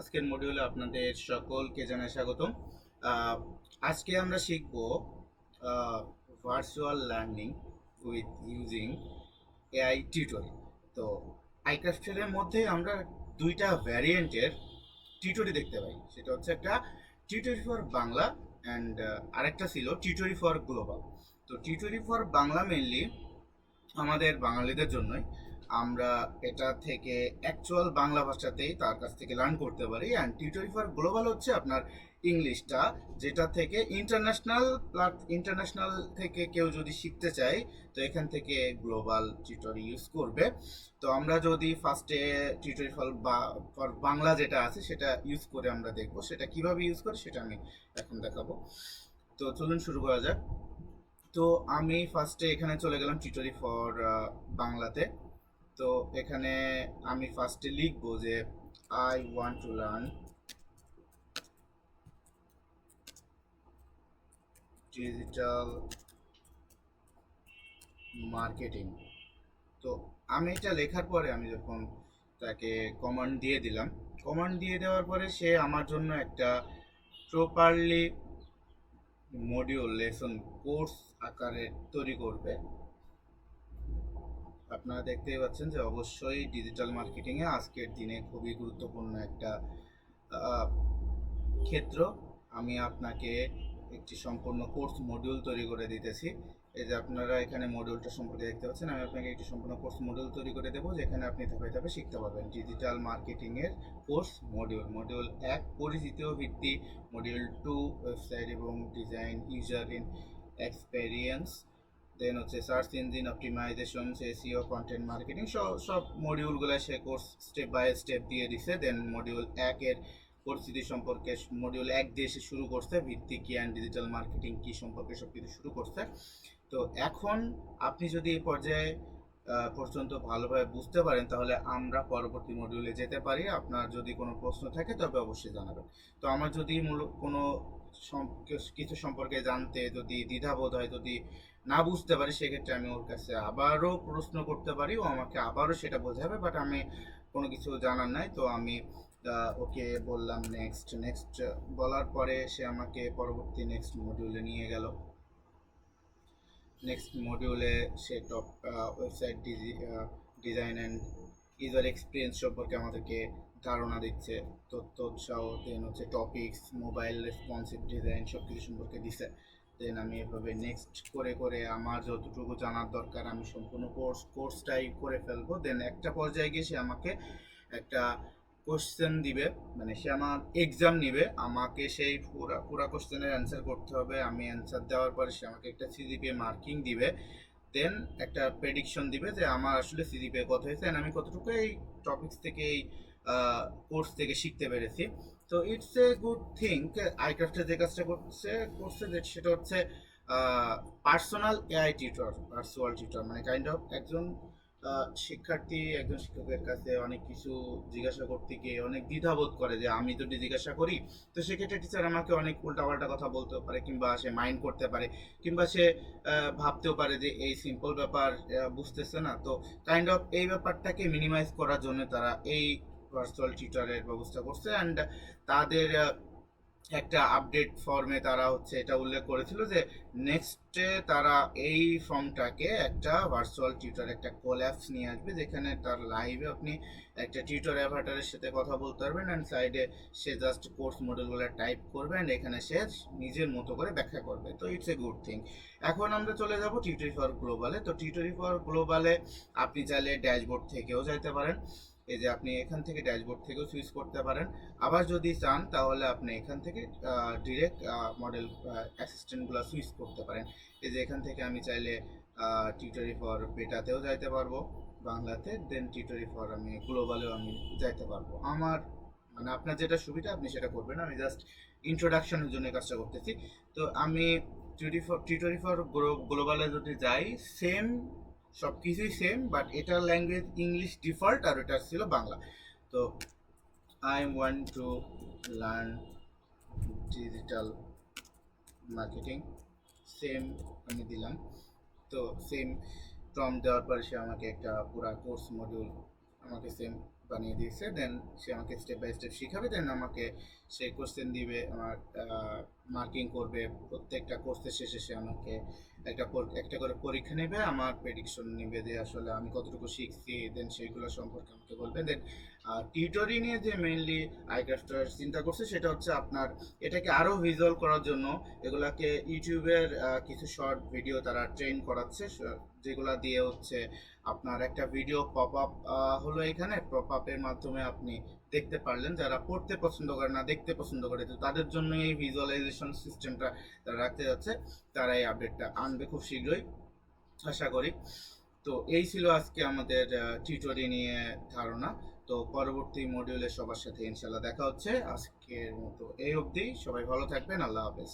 আজকের মডিউলে আপনাদের সকলকে জানাই স্বাগতম। আহ, আজকে আমরা শিখব virtual learning with using AI tutorial. তো আইক্রাফটের মধ্যে আমরা দুইটা ভ্যারিয়েন্টের টিউটরি দেখতে পাই। সেটা হচ্ছে একটা টিউটরি ফর বাংলা অ্যান্ড আরেকটা ছিল টিউটরি ফর গ্লোবাল। তো টিউটরি ফর বাংলা মেনলি আমাদের বাঙালিদের জন্যই। আমরা এটা থেকে অ্যাকচুয়াল বাংলা ভাষাতেই তার কাছ থেকে লার্ন করতে পারি। অ্যান্ড টিউটরি ফর গ্লোবাল হচ্ছে আপনার ইংলিশটা, যেটা থেকে ইন্টারন্যাশনাল থেকে কেউ যদি শিখতে চায় তো এখান থেকে গ্লোবাল টিউটরি ইউজ করবে। তো আমরা যদি ফার্স্টে টিউটরি ফর বাংলা যেটা আছে সেটা ইউজ করে আমরা দেখবো সেটা কিভাবে ইউজ করে, সেটা আমি এখন দেখাবো। তো চলুন শুরু করা যাক। তো আমি ফার্স্টে এখানে চলে গেলাম টিউটরি ফর বাংলাতে। তো এখানে আমি ফার্স্টে লিখবো যে I want to learn digital marketing. তো আমি এটা লেখার পরে আমি যখন তাকে কমান্ড দিয়ে দিলাম, কমান্ড দিয়ে দেওয়ার পরে সে আমার জন্য একটা প্রপারলি মডিউল লেসন কোর্স আকারে তৈরি করবে। আপনারা দেখতেই পাচ্ছেন যে অবশ্যই ডিজিটাল মার্কেটিংয়ে আজকের দিনে খুবই গুরুত্বপূর্ণ একটা আহ, ক্ষেত্র। আমি আপনাকে একটি সম্পূর্ণ কোর্স মডিউল তৈরি করে দিতেছি। এই যে আপনারা এখানে মডিউলটা সম্পর্কে দেখতে পাচ্ছেন, আমি আপনাকে একটি সম্পূর্ণ কোর্স মডিউল তৈরি করে দেবো, যেখানে আপনি ধাপে ধাপে শিখতে পারবেন ডিজিটাল মার্কেটিংয়ের কোর্স মডিউল। মডিউল 1 পরিচিতি ও ভিত্তি, মডিউল 2 ওয়েবসাইট এবং design user in experience, then হচ্ছে search engine optimisation, SEO, content marketing, সব মডিউলগুলো সে কোর্স স্টেপ বাই স্টেপ দিয়ে দিছে। দেন মডিউল 1 এর পরিস্থিতি সম্পর্কে মডিউল 1 দিয়ে সে শুরু করছে, ভিত্তি কি অ্যান্ড ডিজিটাল মার্কেটিং কি সম্পর্কে সব কিছু শুরু করছে। তো এখন আপনি যদি এই পর্যায়ে পর্যন্ত ভালোভাবে বুঝতে পারেন তাহলে আমরা পরবর্তী মডিউলে যেতে পারি। আপনার যদি কোনো প্রশ্ন থাকে তবে অবশ্যই জানাবেন। তো আমার যদি কোনো কিছু সম্পর্কে জানতে যদি দ্বিধাবোধ হয়, যদি না বুঝতে পারি, সেক্ষেত্রে আমি ওর কাছে আবারও প্রশ্ন করতে পারি, ও আমাকে আবারও সেটা বোঝাবে। বাট আমি কোনো কিছু জানার নাই, তো আমি ওকে বললাম নেক্সট নেক্সট বলার পরে সে আমাকে পরবর্তী নেক্সট মডিউলে নিয়ে গেল। নেক্সট মডিউলে সে top website design and user experience সম্পর্কে আমাদেরকে ধারণা দিচ্ছে, তথ্য উৎসাহ, দেন হচ্ছে টপিকস, মোবাইল রেসপন্সিভ ডিজাইন, সব কিছু সম্পর্কে দিচ্ছে। দেন আমি এভাবে নেক্সট করে করে আমার যতটুকু জানার দরকার আমি সম্পূর্ণ কোর্সটাই করে ফেলবো। দেন একটা পর্যায়ে গিয়ে সে আমাকে একটা কোশ্চেন দিবে, মানে সে আমার এক্সাম নিবে, আমাকে সেই পুরা কোশ্চেনের অ্যান্সার করতে হবে। আমি অ্যান্সার দেওয়ার পরে সে আমাকে একটা সিজিপিএ মার্কিং দিবে। দেন একটা প্রেডিকশন দিবে যে আমার আসলে সিজিপিএ কত হয়েছে এন্ড আমি কতটুকু এই টপিকস থেকে এই কোর্স থেকে শিখতে পেরেছি। তো ইটস এ গুড থিং। আইক্রাফটে যে কাজটা করছে যে সেটা হচ্ছে personal AI tutor, virtual tutor, মানে কাইন্ড অফ একজন শিক্ষার্থী একজন শিক্ষকের কাছে অনেক কিছু জিজ্ঞাসা করতে গিয়ে অনেক দ্বিধাবোধ করে যে আমি যদি জিজ্ঞাসা করি তো সেক্ষেত্রে টিচার আমাকে অনেক উল্টাপাল্টা কথা বলতে পারে, কিংবা সে মাইন্ড করতে পারে, কিংবা সে ভাবতেও পারে যে এই সিম্পল ব্যাপার বুঝতেছে না। তো কাইন্ড অফ এই ব্যাপারটাকে মিনিমাইজ করার জন্য তারা এই ভার্চুয়াল টিউটরের ব্যবস্থা করছে। অ্যান্ড তাদের একটা আপডেট ফর্মে তারা হচ্ছে এটা উল্লেখ করেছিল যে নেক্সটে তারা এই ফর্মটাকে একটা ভার্চুয়াল টিউটর একটা কোল্যাপস নিয়ে আসবে, যেখানে তার লাইভে আপনি একটা টিউটর অ্যাভাটারের সাথে কথা বলতে পারবেন অ্যান্ড সাইডে সে জাস্ট কোর্স মডেলগুলো টাইপ করবে অ্যান্ড এখানে সে নিজের মতো করে ব্যাখ্যা করবে। তো ইটস এ গুড থিং। এখন আমরা চলে যাব টিউটরি ফর গ্লোবালে। তো টিউটরি ফর গ্লোবালে আপনি চাইলে ড্যাশবোর্ড থেকেও যাইতে পারেন, এই যে আপনি এখান থেকে ড্যাশবোর্ড থেকেও সুইচ করতে পারেন। আবার যদি চান তাহলে আপনি এখান থেকে ডিরেক্ট মডেল অ্যাসিস্ট্যান্টগুলো সুইচ করতে পারেন। এই যে এখান থেকে আমি চাইলে টিউটরি ফর বেটাতেও যাইতে পারবো বাংলাতে, দেন টিউটরি ফর আমি গ্লোবালেও আমি যাইতে পারবো। আমার মানে আপনার যেটা সুবিধা আপনি সেটা করবেন, আমি জাস্ট ইন্ট্রোডাকশনের জন্য কাজটা করতেছি। তো আমি টিউটরি ফর গ্লোবালে যদি যাই, সেম সব কিছুই সেম, বাট এটার ল্যাঙ্গুয়েজ ইংলিশ ডিফল্ট আর এটা ছিল বাংলা। তো I want to learn digital marketing, same আমি দিলাম। তো সেম প্রম্পট দেওয়ার পরে সে আমাকে একটা পুরা কোর্স মডিউল আমাকে সেম বানিয়ে দিয়েছে। দেন সে আমাকে স্টেপ বাই স্টেপ শিখাবে, দেন আমাকে সে কোশ্চেন দিবে, আমার মার্কিং করবে। প্রত্যেকটা কোর্সের শেষে সে আমাকে একটা করে পরীক্ষা নেবে, আমার প্রেডিকশন নেবে যে আসলে আমি কতটুকু শিখছি, দেন সেইগুলো সম্পর্কে আমাকে বলবে। দেন টিউটরি নিয়ে যে মেইনলি আইক্রাফটার চিন্তা করছে সেটা হচ্ছে আপনার এটাকে আরও ভিজুয়াল করার জন্য এগুলাকে ইউটিউবের কিছু শর্ট ভিডিও তারা ট্রেন করাচ্ছে, যেগুলা দিয়ে হচ্ছে আপনার একটা ভিডিও পপ আপ হলো, এখানে পপ আপের মাধ্যমে আপনি দেখতে পারলেন। যারা পড়তে পছন্দ করে না, দেখতে পছন্দ করে, তো তাদের জন্য এই ভিজুয়ালাইজেশন সিস্টেমটা তারা রাখতে যাচ্ছে। তারা এই আপডেটটা আনবে খুব শীঘ্রই, আশা করি। তো এই ছিল আজকে আমাদের টিউটোরি নিয়ে ধারণা। তো পরবর্তী মডিউলে সবার সাথে ইনশাল্লাহ দেখা হচ্ছে। আজকের মতো এই অবধি, সবাই ভালো থাকবেন, আল্লাহ হাফেজ।